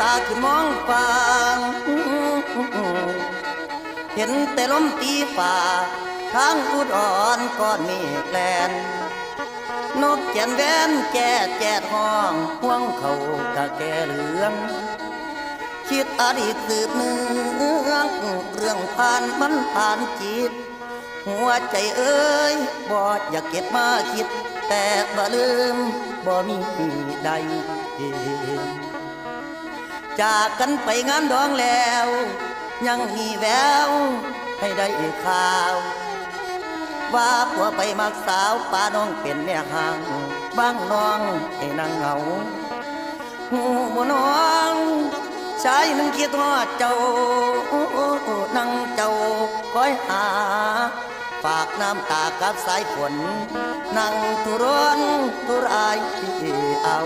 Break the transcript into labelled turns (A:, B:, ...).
A: ตาขึ้นมองฟ้าเห็นแต่ลมตีฝ่าทางอุดอ่อนก้อนเมฆแลนนกแก่นแว่นแก่แก่ห้องห่วงเขากะแก่เหลืองคิดอดีตสืบเนื่องเรื่องผ่านมันผ่านจิตหัวใจเอ้ยบ่อยากเก็บมาคิดแต่บ่ลืมบ่มีใดจากกันไปงานดองแล้วยังมีแววให้ได้ข่าวว่าผัวไปมักสาวป้าน้องเป็นแม่ห่างบางน้องให้นางเหงาหูบ่น้องชายหนึ่งคิดทอดเจ้านั่งเจ้าคอยหาฝากน้ำตากับสายฝนนั่งทุรนทุรายเอา